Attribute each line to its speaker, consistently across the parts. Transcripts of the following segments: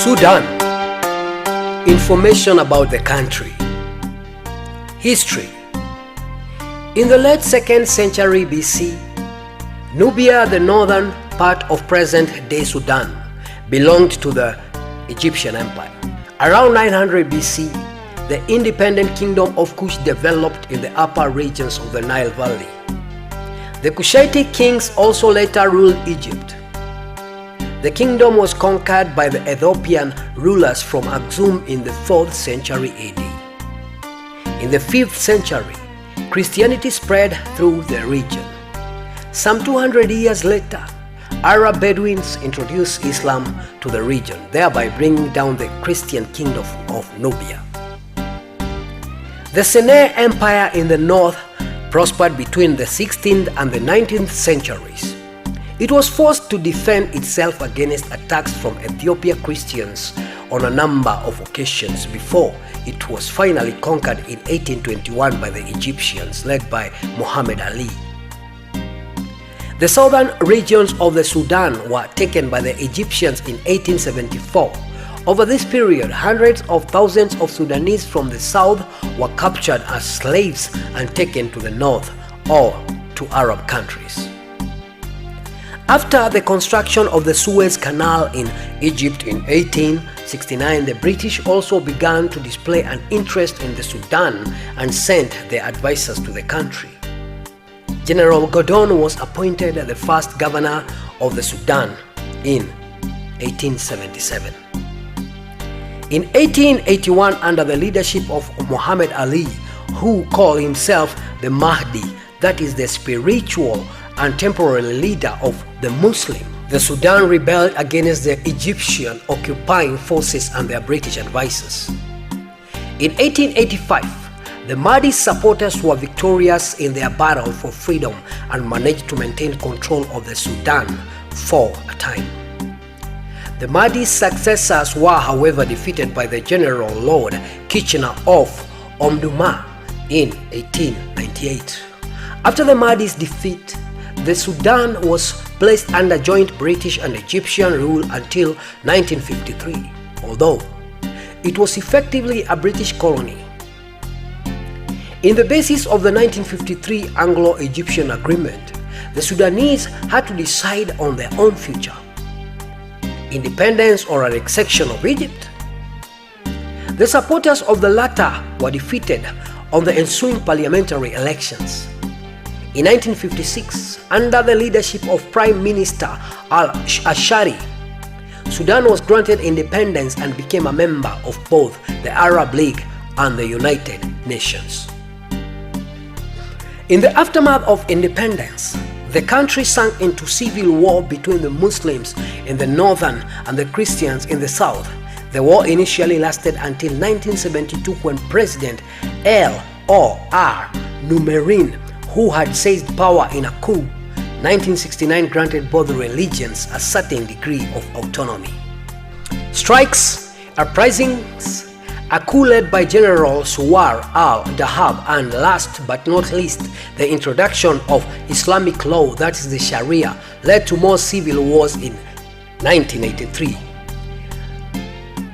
Speaker 1: Sudan. Information about the country. History. In the late 2nd century BC, Nubia, the northern part of present-day Sudan, belonged to the Egyptian Empire. Around 900 BC, the independent Kingdom of Kush developed in the upper regions of the Nile Valley. The Cushitic Kings also later ruled Egypt. The kingdom was conquered by the Ethiopian Rulers from Axum in the 4th century A.D. In the 5th century, Christianity spread through the region. Some 200 years later, Arab Bedouins introduced Islam to the region, thereby bringing down the Christian kingdom of Nubia. The Sennae Empire in the north prospered between the 16th and the 19th centuries. It was forced to defend itself against attacks from Ethiopian Christians on a number of occasions before it was finally conquered in 1821 by the Egyptians led by Muhammad Ali. The southern regions of the Sudan were taken by the Egyptians in 1874. Over this period, hundreds of thousands of Sudanese from the south were captured as slaves and taken to the north or to Arab countries. After the construction of the Suez Canal in Egypt in 1869, the British also began to display an interest in the Sudan and sent their advisors to the country. General Gordon was appointed the first governor of the Sudan in 1877. In 1881, under the leadership of Muhammad Ali, who called himself the Mahdi, that is the spiritual and temporal leader of the Muslim, the Sudan rebelled against the Egyptian occupying forces and their British advisors. In 1885, the Mahdi's supporters were victorious in their battle for freedom and managed to maintain control of the Sudan for a time. The Mahdi's successors were, however, defeated by the General Lord Kitchener of Omdurman in 1898. After the Mahdi's defeat, the Sudan was placed under joint British and Egyptian rule until 1953, although it was effectively a British colony. In the basis of the 1953 Anglo-Egyptian Agreement, the Sudanese had to decide on their own future: independence or annexation of Egypt. The supporters of the latter were defeated on the ensuing parliamentary elections. In 1956, under the leadership of Prime Minister al-Bashir, Sudan was granted independence and became a member of both the Arab League and the United Nations. In the aftermath of independence, the country sank into civil war between the Muslims in the northern and the Christians in the south. The war initially lasted until 1972, when President L.O.R. Numerin, who had seized power in a coup, 1969, granted both religions a certain degree of autonomy. Strikes, uprisings, a coup led by General Suwar al-Dahab, and last but not least, the introduction of Islamic law, that is the Sharia, led to more civil wars in 1983.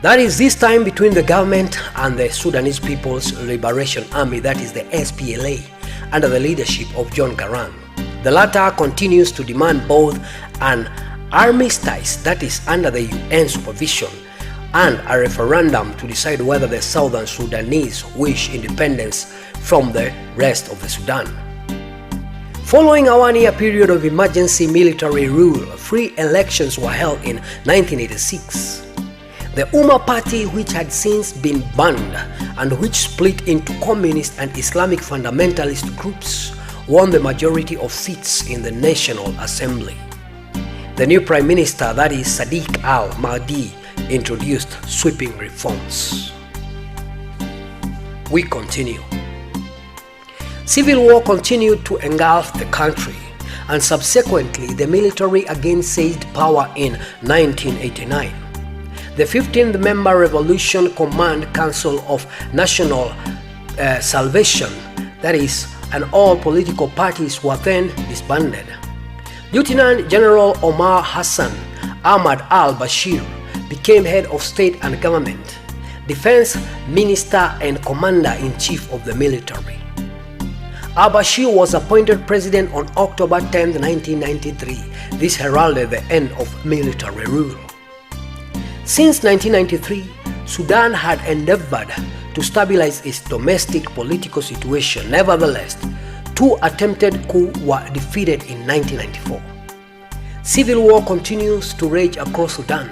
Speaker 1: That is this time between the government and the Sudanese People's Liberation Army, that is the SPLA, under the leadership of John Garang. The latter continues to demand both an armistice, that is under the UN supervision, and a referendum to decide whether the southern Sudanese wish independence from the rest of the Sudan. Following a one-year period of emergency military rule, free elections were held in 1986. The Umma Party, which had since been banned and which split into communist and Islamic fundamentalist groups, won the majority of seats in the National Assembly. The new Prime Minister, that is Sadiq al-Mahdi, introduced sweeping reforms. We continue. Civil war continued to engulf the country, and subsequently the military again seized power in 1989. The 15th Member Revolution Command Council of National Salvation, that is, and all political parties were then disbanded. Lieutenant General Omar Hassan Ahmad al-Bashir became head of state and government, defense minister and commander-in-chief of the military. Al-Bashir was appointed president on October 10, 1993. This heralded the end of military rule. Since 1993, Sudan had endeavored to stabilize its domestic political situation. Nevertheless, 2 attempted coups were defeated in 1994. Civil war continues to rage across Sudan.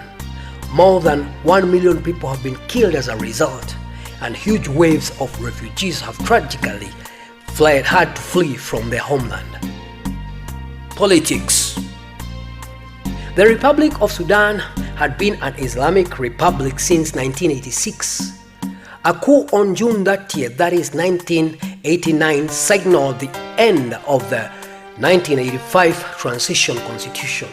Speaker 1: More than 1 million people have been killed as a result, and huge waves of refugees have tragically had to flee from their homeland. Politics. The Republic of Sudan had been an Islamic republic since 1986. A coup on June 30th, that is 1989, signaled the end of the 1985 transition constitution.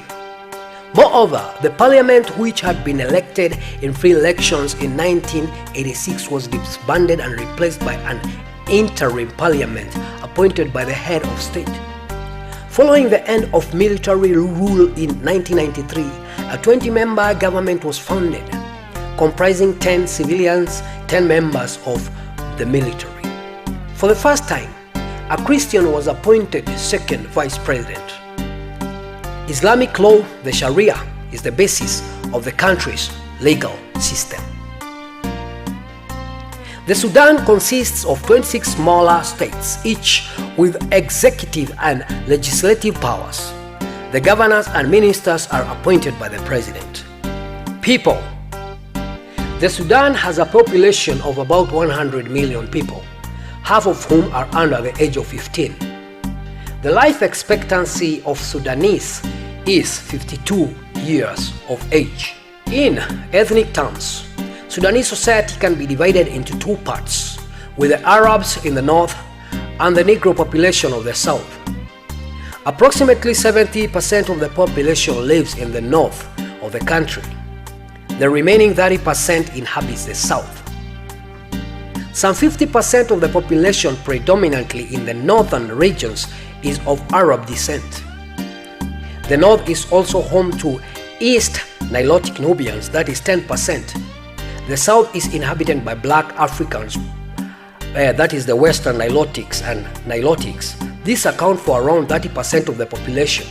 Speaker 1: Moreover, the parliament, which had been elected in free elections in 1986, was disbanded and replaced by an interim parliament appointed by the head of state. Following the end of military rule in 1993, a 20-member government was founded, comprising 10 civilians, 10 members of the military. For the first time, a Christian was appointed second vice president. Islamic law, the Sharia, is the basis of the country's legal system. The Sudan consists of 26 smaller states, each with executive and legislative powers. The governors and ministers are appointed by the president. People. The Sudan has a population of about 100 million people, half of whom are under the age of 15. The life expectancy of Sudanese is 52 years of age. In ethnic terms, Sudanese society can be divided into 2 parts, with the Arabs in the north and the Negro population of the south. Approximately 70% of the population lives in the north of the country. The remaining 30% inhabits the south. Some 50% of the population, predominantly in the northern regions, is of Arab descent. The north is also home to East Nilotic Nubians, that is 10%. The south is inhabited by black Africans, that is the Western Nilotics and Nilotics. These account for around 30% of the population.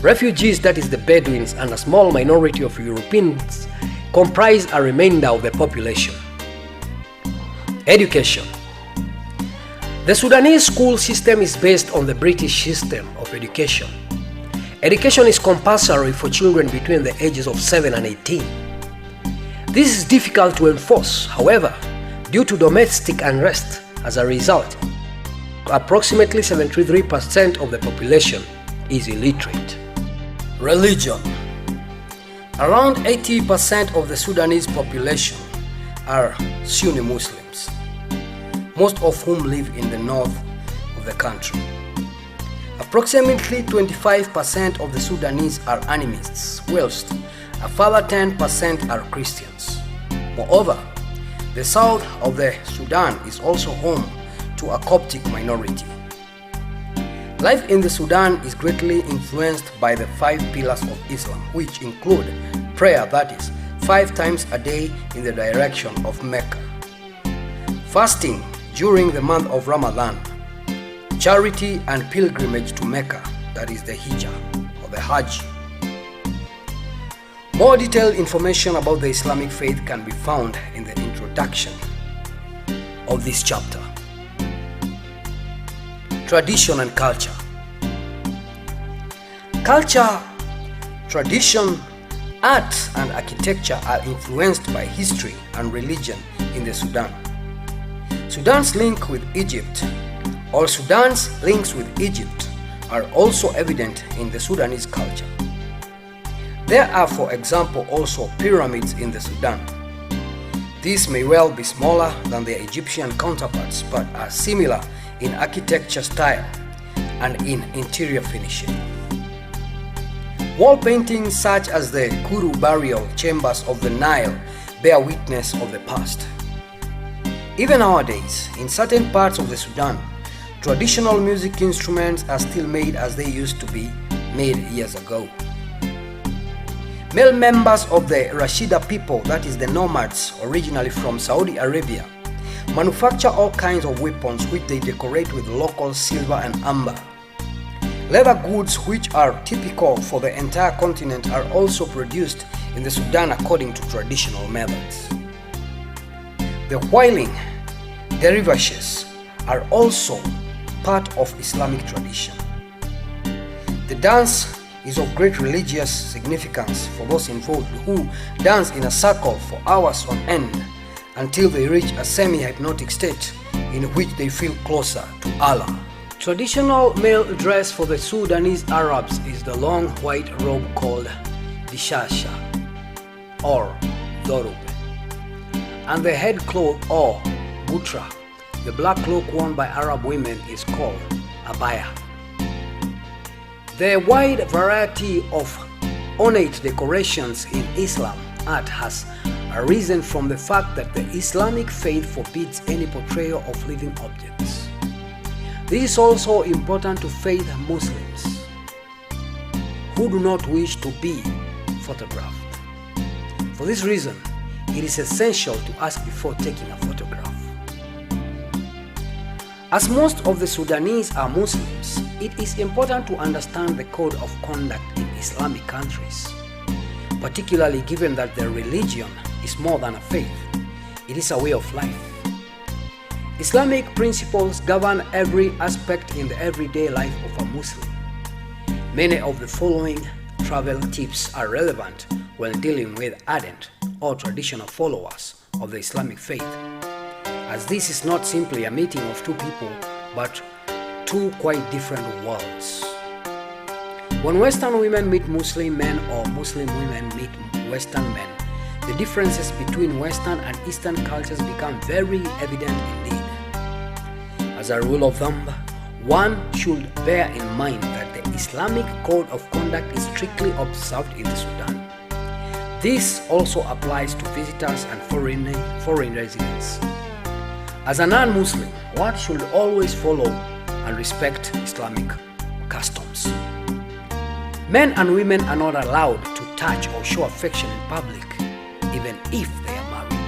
Speaker 1: Refugees, that is the Bedouins, and a small minority of Europeans comprise a remainder of the population. Education. The Sudanese school system is based on the British system of education. Education is compulsory for children between the ages of 7 and 18. This is difficult to enforce, however, due to domestic unrest. As a result, approximately 73% of the population is illiterate. Religion. Around 80% of the Sudanese population are Sunni Muslims, most of whom live in the north of the country. Approximately 25% of the Sudanese are animists, whilst a further 10% are Christians. Moreover, the south of the Sudan is also home to a Coptic minority. Life in the Sudan is greatly influenced by the 5 pillars of Islam, which include prayer, that is, 5 times a day in the direction of Mecca, fasting during the month of Ramadan, charity and pilgrimage to Mecca, that is the Hijjah or the Hajj. More detailed information about the Islamic faith can be found in the introduction of this chapter. Tradition and culture. Culture, tradition, art and architecture are influenced by history and religion in the Sudan. Sudan's link with Egypt, or Sudan's links with Egypt, are also evident in the Sudanese culture. There are, for example, also pyramids in the Sudan. These may well be smaller than their Egyptian counterparts, but are similar in architecture style and in interior finishing. Wall paintings such as the Kuru burial chambers of the Nile bear witness of the past. Even nowadays, in certain parts of the Sudan, traditional music instruments are still made as they used to be made years ago. Male members of the Rashida people, that is the nomads originally from Saudi Arabia, manufacture all kinds of weapons which they decorate with local silver and amber. Leather goods which are typical for the entire continent are also produced in the Sudan according to traditional methods. The whirling dervishes are also part of Islamic tradition. The dance is of great religious significance for those involved who dance in a circle for hours on end until they reach a semi-hypnotic state in which they feel closer to Allah. Traditional male dress for the Sudanese Arabs is the long white robe called dishasha or dorub, and the head cloth or gutra. The black cloak worn by Arab women is called abaya. The wide variety of ornate decorations in Islam art has arisen from the fact that the Islamic faith forbids any portrayal of living objects. This is also important to faith Muslims who do not wish to be photographed. For this reason, it is essential to ask before taking a photograph. As most of the Sudanese are Muslims, it is important to understand the code of conduct in Islamic countries, particularly given that their religion is more than a faith, it is a way of life. Islamic principles govern every aspect in the everyday life of a Muslim. Many of the following travel tips are relevant when dealing with ardent or traditional followers of the Islamic faith, as this is not simply a meeting of two people, but two quite different worlds. When Western women meet Muslim men or Muslim women meet Western men, the differences between Western and Eastern cultures become very evident indeed. As a rule of thumb, one should bear in mind that the Islamic code of conduct is strictly observed in the Sudan. This also applies to visitors and foreign residents. As a non-Muslim, one should always follow and respect Islamic customs. Men and women are not allowed to touch or show affection in public, even if they are married.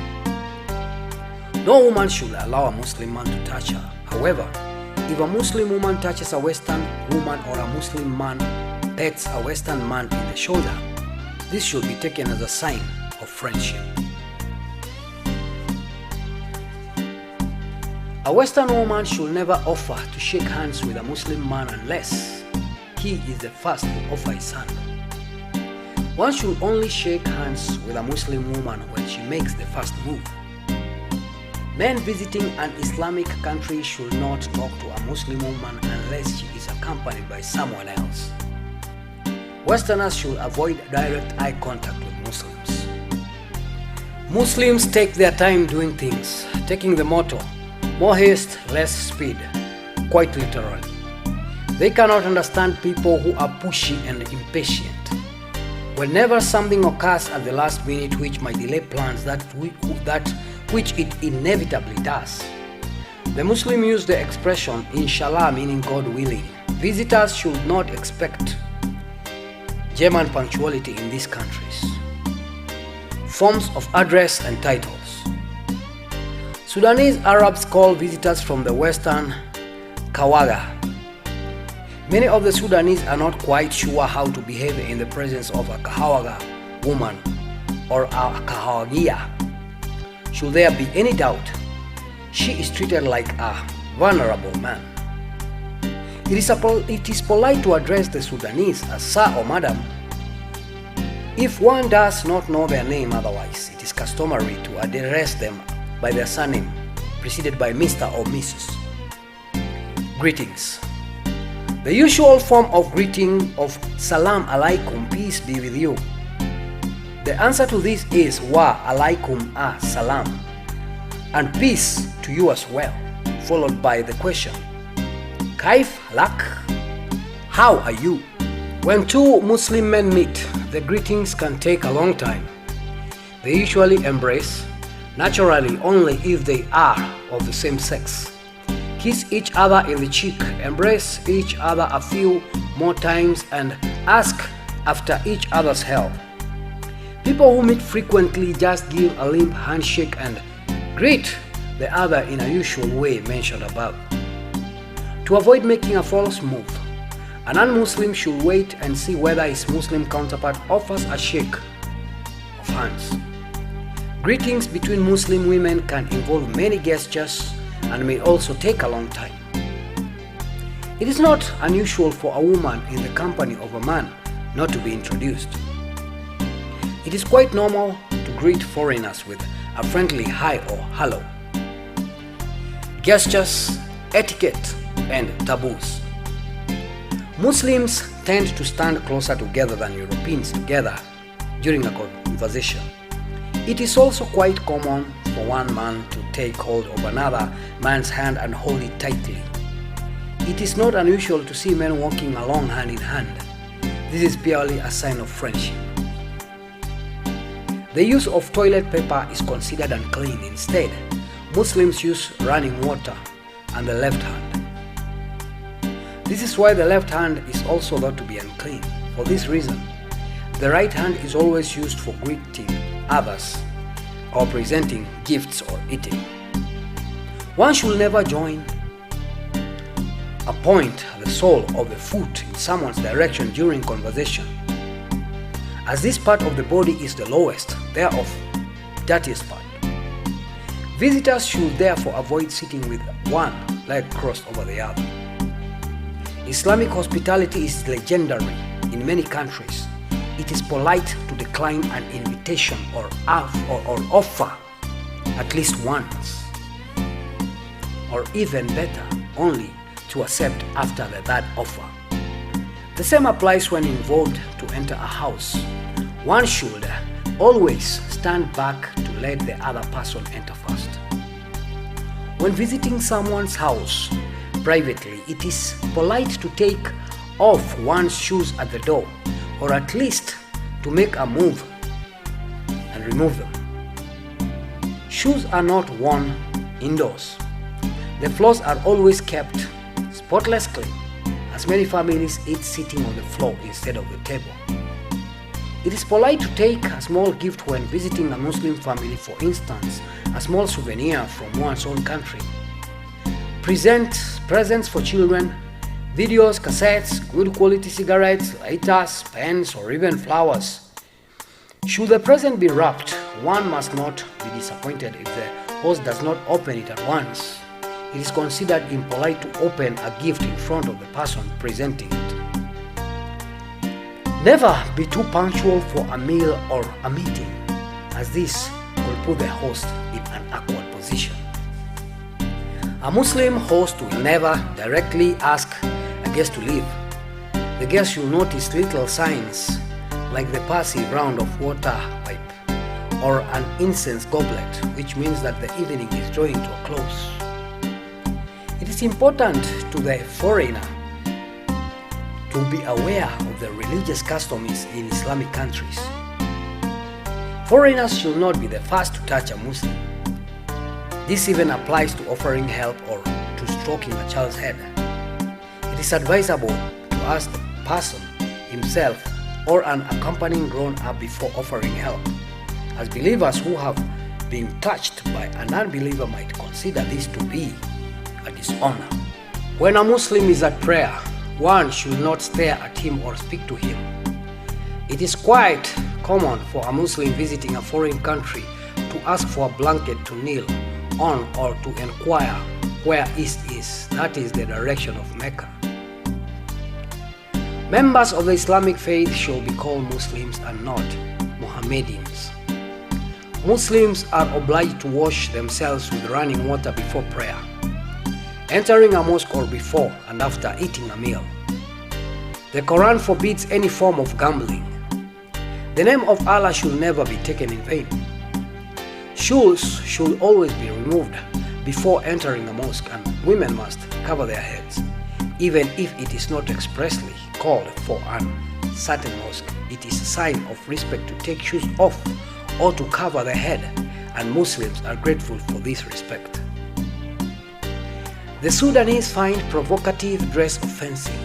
Speaker 1: No woman should allow a Muslim man to touch her. However, if a Muslim woman touches a Western woman or a Muslim man pets a Western man in the shoulder, this should be taken as a sign of friendship. A Western woman should never offer to shake hands with a Muslim man unless he is the first to offer his hand. One should only shake hands with a Muslim woman when she makes the first move. Men visiting an Islamic country should not talk to a Muslim woman unless she is accompanied by someone else. Westerners should avoid direct eye contact with Muslims. Muslims take their time doing things, taking the motto, more haste, less speed, quite literally. They cannot understand people who are pushy and impatient. Whenever something occurs at the last minute which might delay plans that which it inevitably does, the Muslim use the expression Inshallah, meaning God willing. Visitors should not expect German punctuality in these countries. Forms of address and titles. Sudanese Arabs call visitors from the Western Kawaga. Many of the Sudanese are not quite sure how to behave in the presence of a Kahawaga woman or a Kahawagia. Should there be any doubt, she is treated like a vulnerable man. It is polite to address the Sudanese as sir or madam if one does not know their name. Otherwise, it is customary to address them by their surname, preceded by Mr. or Mrs. Greetings. The usual form of greeting of Salam Alaikum, peace be with you. The answer to this is Wa Alaikum Salam, and peace to you as well, followed by the question Kaif Lak? How are you? When two Muslim men meet, the greetings can take a long time. They usually embrace, naturally only if they are of the same sex, kiss each other in the cheek, embrace each other a few more times, and ask after each other's health. People who meet frequently just give a limp handshake and greet the other in a usual way mentioned above. To avoid making a false move, a non-Muslim should wait and see whether his Muslim counterpart offers a shake of hands. Greetings between Muslim women can involve many gestures and may also take a long time. It is not unusual for a woman in the company of a man not to be introduced. It is quite normal to greet foreigners with a friendly hi or hello. Gestures, etiquette, and taboos. Muslims tend to stand closer together than Europeans together during a conversation. It is also quite common for one man to take hold of another man's hand and hold it tightly. It is not unusual to see men walking along hand in hand. This is purely a sign of friendship. The use of toilet paper is considered unclean. Instead, Muslims use running water and the left hand. This is why the left hand is also thought to be unclean. For this reason, the right hand is always used for greeting others or presenting gifts or eating. One should never point the sole of the foot in someone's direction during conversation, as this part of the body is the lowest, thereof dirtiest part. Visitors should therefore avoid sitting with one leg crossed over the other. Islamic hospitality is legendary in many countries. It is polite to decline an invitation or offer at least once, or even better, only to accept after the third offer. The same applies when involved to enter a house. One should always stand back to let the other person enter first. When visiting someone's house privately, it is polite to take off one's shoes at the door, or at least to make a move and remove them. Shoes are not worn indoors. The floors are always kept spotless clean, as many families eat sitting on the floor instead of the table. It is polite to take a small gift when visiting a Muslim family, for instance, a small souvenir from one's own country. Presents for children, videos, cassettes, good quality cigarettes, lighters, pens, or even flowers. Should the present be wrapped, one must not be disappointed if the host does not open it at once. It is considered impolite to open a gift in front of the person presenting it. Never be too punctual for a meal or a meeting, as this will put the host in an awkward position. A Muslim host will never directly ask a guest to leave. The guest should notice little signs like the passive round of water pipe or an incense goblet, which means that the evening is drawing to a close. It is important to the foreigner to be aware of the religious customs in Islamic countries. Foreigners should not be the first to touch a Muslim. This even applies to offering help or to stroking a child's head. It is advisable to ask the person himself or an accompanying grown-up before offering help, as believers who have been touched by an unbeliever might consider this to be a dishonor. When a Muslim is at prayer, one should not stare at him or speak to him. It is quite common for a Muslim visiting a foreign country to ask for a blanket to kneel on or to inquire where east is, that is the direction of Mecca. Members of the Islamic faith shall be called Muslims and not Mohammedans. Muslims are obliged to wash themselves with running water before prayer, entering a mosque, or before and after eating a meal. The Quran forbids any form of gambling. The name of Allah should never be taken in vain. Shoes should always be removed before entering a mosque, and women must cover their heads. Even if it is not expressly called for a certain mosque, it is a sign of respect to take shoes off or to cover the head, and Muslims are grateful for this respect. The Sudanese find provocative dress offensive.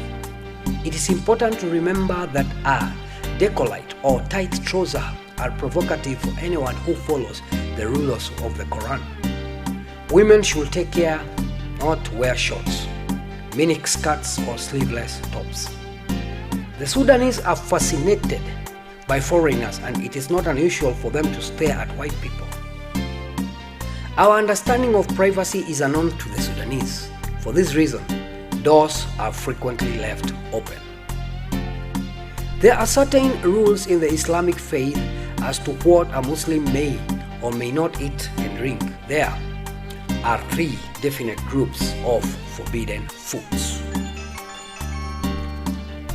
Speaker 1: It is important to remember that a decolleté or tight trouser are provocative for anyone who follows the rules of the Quran. Women should take care not to wear shorts, mini skirts or sleeveless tops. The Sudanese are fascinated by foreigners, and it is not unusual for them to stare at white people. Our understanding of privacy is unknown to the Sudanese. For this reason, doors are frequently left open. There are certain rules in the Islamic faith as to what a Muslim may or may not eat and drink. There are 3 definite groups of forbidden foods.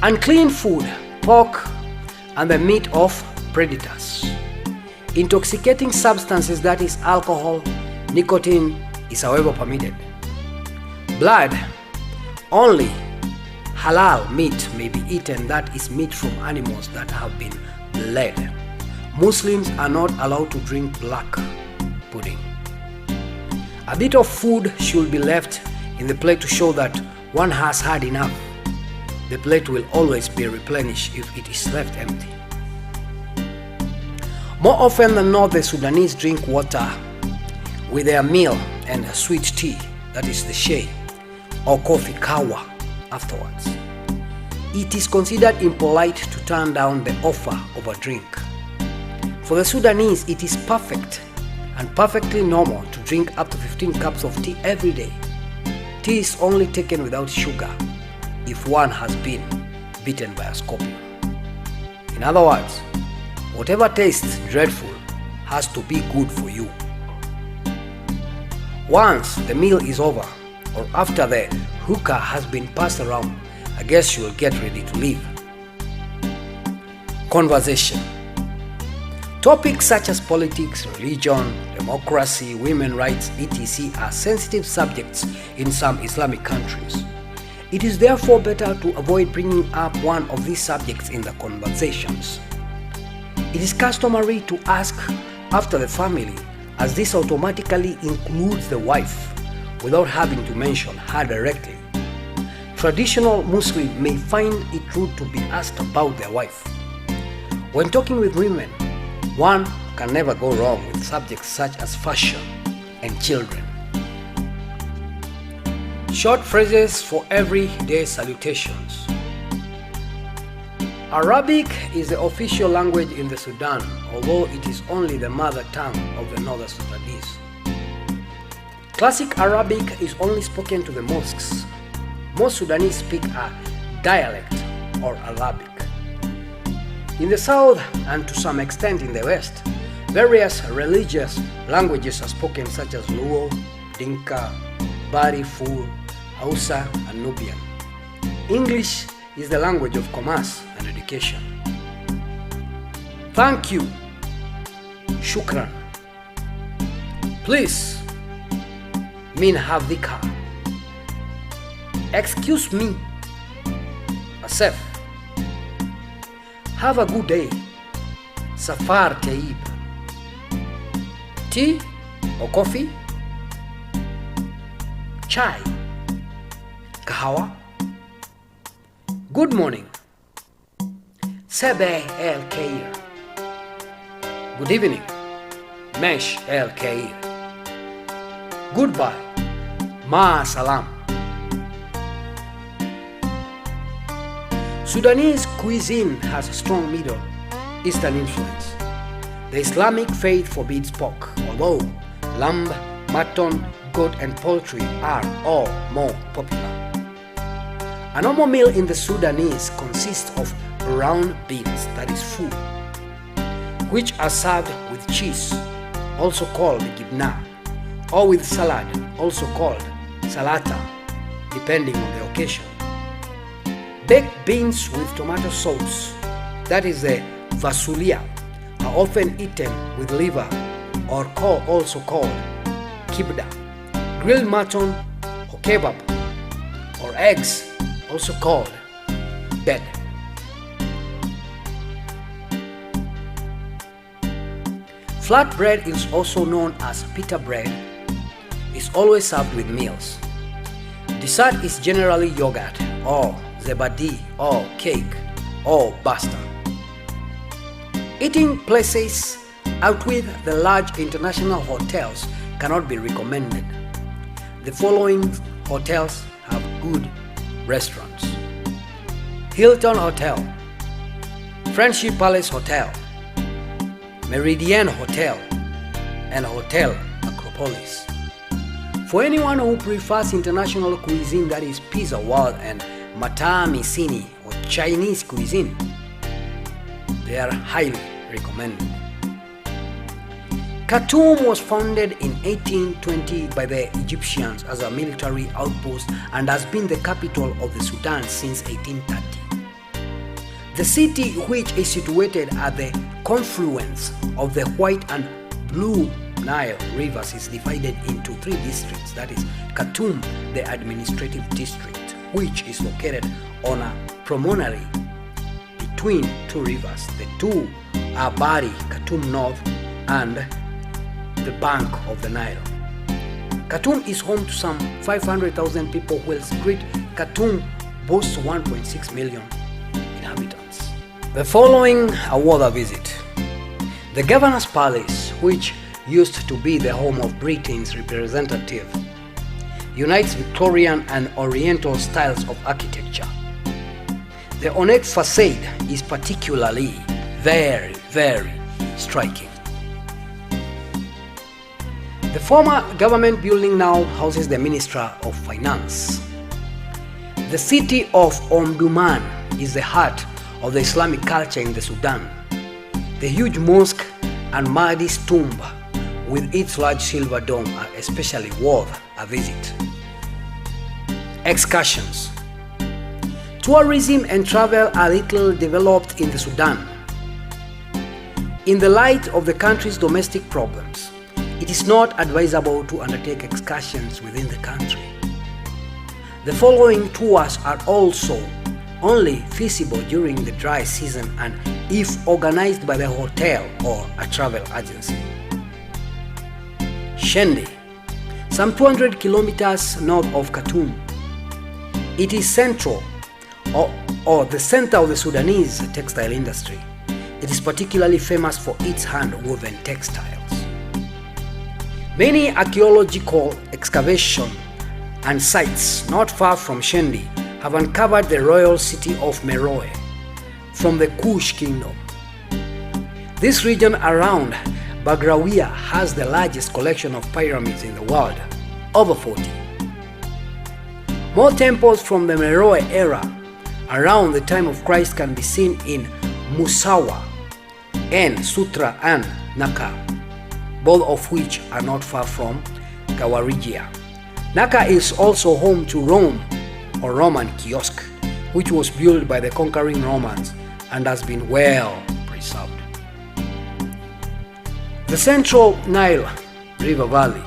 Speaker 1: Unclean food, pork, and the meat of predators. Intoxicating substances, that is alcohol, nicotine, is however permitted. Blood, only halal meat may be eaten, that is meat from animals that have been bled. Muslims are not allowed to drink black pudding. A bit of food should be left in the plate to show that one has had enough. The plate will always be replenished if it is left empty. More often than not, the Sudanese drink water with their meal and a sweet tea, that is the shea, or coffee kawa afterwards. It is considered impolite to turn down the offer of a drink. For the Sudanese, it is perfect and perfectly normal to drink up to 15 cups of tea every day. Tea is only taken without sugar if one has been bitten by a scorpion. In other words, whatever tastes dreadful has to be good for you. Once the meal is over, or after the hookah has been passed around, I guess you will get ready to leave. Conversation. Topics such as politics, religion, democracy, women's rights, etc. are sensitive subjects in some Islamic countries. It is therefore better to avoid bringing up one of these subjects in the conversations. It is customary to ask after the family, as this automatically includes the wife, without having to mention her directly. Traditional Muslims may find it rude to be asked about their wife. When talking with women, one can never go wrong with subjects such as fashion and children. Short phrases for everyday salutations. Arabic is the official language in the Sudan, although it is only the mother tongue of the Northern Sudanese. Classic Arabic is only spoken to the mosques. Most Sudanese speak a dialect or Arabic. In the south and to some extent in the west, various religious languages are spoken such as Luo, Dinka, Bari, Ful, Hausa, and Nubian. English is the language of commerce and education. Thank you, shukran, please, min havdika, excuse me, asef, have a good day, safar taib, tea or coffee, chai, kahawa, good morning, sabah el khair, good evening, mesh el khair, goodbye, ma salam. Sudanese cuisine has a strong Middle Eastern influence. The Islamic faith forbids pork, although lamb, mutton, goat, and poultry are all more popular. A normal meal in the Sudanese consists of brown beans, that is foo, which are served with cheese, also called gibna, or with salad, also called salata, depending on the occasion. Baked beans with tomato sauce, that is the fasulia, are often eaten with liver, or also called kibda. Grilled mutton or kebab, or eggs, also called bed. Flatbread is also known as pita bread, is always served with meals. Dessert is generally yogurt or zebadi or cake or pasta. Eating places out with the large international hotels cannot be recommended. The following hotels have good restaurants: Hilton Hotel, Friendship Palace Hotel, Meridian Hotel, and Hotel Acropolis. For anyone who prefers international cuisine, that is Pizza World and Mata Misini or Chinese cuisine, they are highly recommended. Khartoum was founded in 1820 by the Egyptians as a military outpost and has been the capital of the Sudan since 1830. The city, which is situated at the confluence of the White and Blue Nile rivers, is divided into three districts, that is Khartoum, the administrative district, which is located on a promontory between two rivers. The two are Bari, Khartoum North, and the bank of the Nile. Khartoum is home to some 500,000 people, whilst Great Khartoum boasts 1.6 million inhabitants. The following are worth a visit: the Governor's Palace, which used to be the home of Britain's representative, unites Victorian and Oriental styles of architecture. The ornate facade is particularly very striking. The former government building now houses the Ministry of Finance. The city of Omdurman is the heart of the Islamic culture in the Sudan. The huge mosque and Mahdi's tomb with its large silver dome are especially worth a visit. Excursions. Tourism and travel are little developed in the Sudan. In the light of the country's domestic problems, it is not advisable to undertake excursions within the country. The following tours are also only feasible during the dry season and if organized by the hotel or a travel agency. Shendi, some 200 kilometers north of Khartoum. It is central or the center of the Sudanese textile industry. It is particularly famous for its hand-woven textiles. Many archaeological excavation and sites not far from Shendi have uncovered the royal city of Meroe from the Kush kingdom. This region around Bagrawia has the largest collection of pyramids in the world, over 40. More temples from the Meroe era around the time of Christ can be seen in Musawa and Sutra and Naka, both of which are not far from Kawarigia. Naka is also home to Rome or Roman Kiosk, which was built by the conquering Romans and has been well preserved. The central Nile River Valley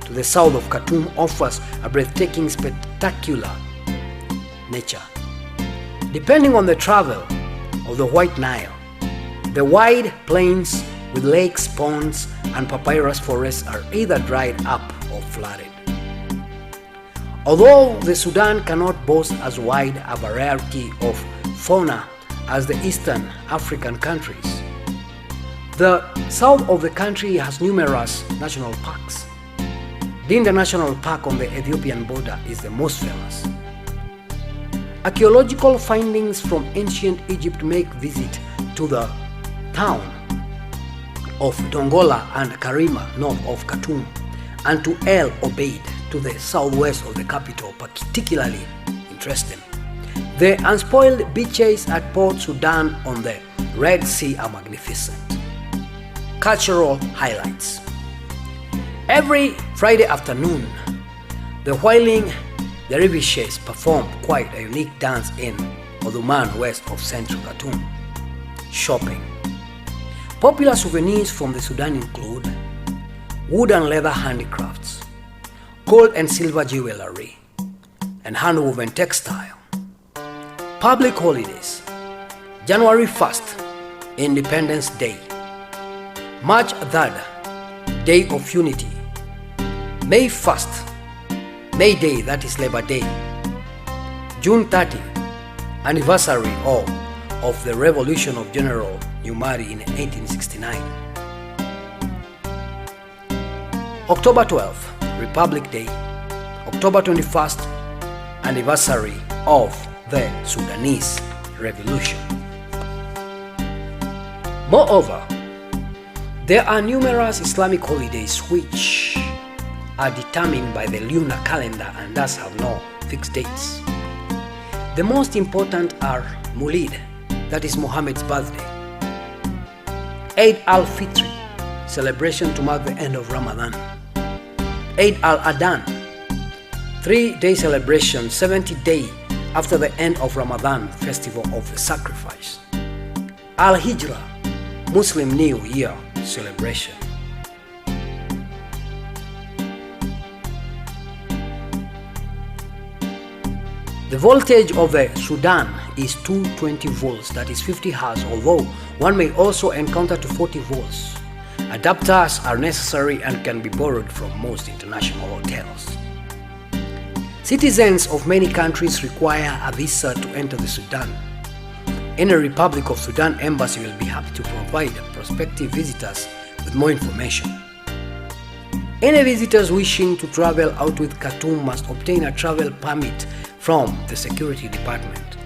Speaker 1: to the south of Khartoum offers a breathtaking spectacular nature. Depending on the travel of the White Nile, the wide plains with lakes, ponds, and papyrus forests are either dried up or flooded. Although the Sudan cannot boast as wide a variety of fauna as the Eastern African countries, the south of the country has numerous national parks. Dinda National Park on the Ethiopian border is the most famous. Archaeological findings from ancient Egypt make visit to the town of Dongola and Karima north of Khartoum and to El Obeid to the southwest of the capital particularly interesting. The unspoiled beaches at Port Sudan on the Red Sea are magnificent. Cultural highlights. Every Friday afternoon, the whirling dervishes perform quite a unique dance in Omdurman west of central Khartoum. Shopping. Popular souvenirs from the Sudan include wood and leather handicrafts, gold and silver jewelry, and hand-woven textile. Public holidays. January 1st, Independence Day. March 3rd, Day of Unity. May 1st, May Day, that is Labor Day. June 30, anniversary or of the revolution of General Numari in 1869. October 12th, Republic Day. October 21st, anniversary of the Sudanese Revolution. Moreover, there are numerous Islamic holidays which are determined by the lunar calendar and thus have no fixed dates. The most important are Mulid, that is Muhammad's birthday; Eid al-Fitr, celebration to mark the end of Ramadan; Eid al-Adhan, 3-day celebration 70 days after the end of Ramadan, festival of the sacrifice; Al-Hijrah, Muslim New Year celebration. The voltage of the Sudan is 220 volts, that is 50 Hz, although one may also encounter to 40 volts. Adapters are necessary and can be borrowed from most international hotels. Citizens of many countries require a visa to enter the Sudan. Any Republic of Sudan embassy will be happy to provide prospective visitors with more information. Any visitors wishing to travel out with Khartoum must obtain a travel permit from the security department.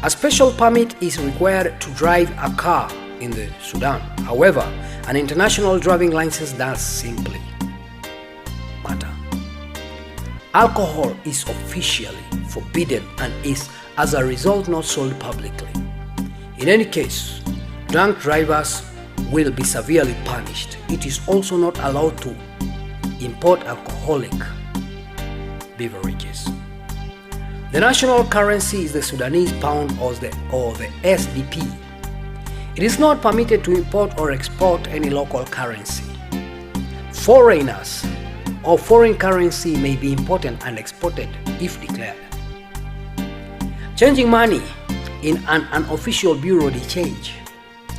Speaker 1: A special permit is required to drive a car in the Sudan. However, an international driving license does simply matter. Alcohol is officially forbidden and is as a result not sold publicly. In any case, drunk drivers will be severely punished. It is also not allowed to import alcoholic beverages. The national currency is the Sudanese pound or the SDP. It is not permitted to import or export any local currency. Foreigners or foreign currency may be imported and exported if declared. Changing money in an unofficial bureau de change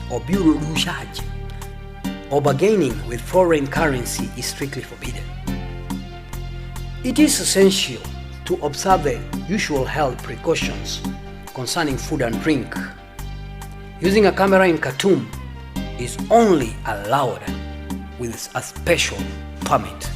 Speaker 1: or bureau du change or bargaining with foreign currency is strictly forbidden. It is essential to observe the usual health precautions concerning food and drink. Using a camera in Khartoum is only allowed with a special permit.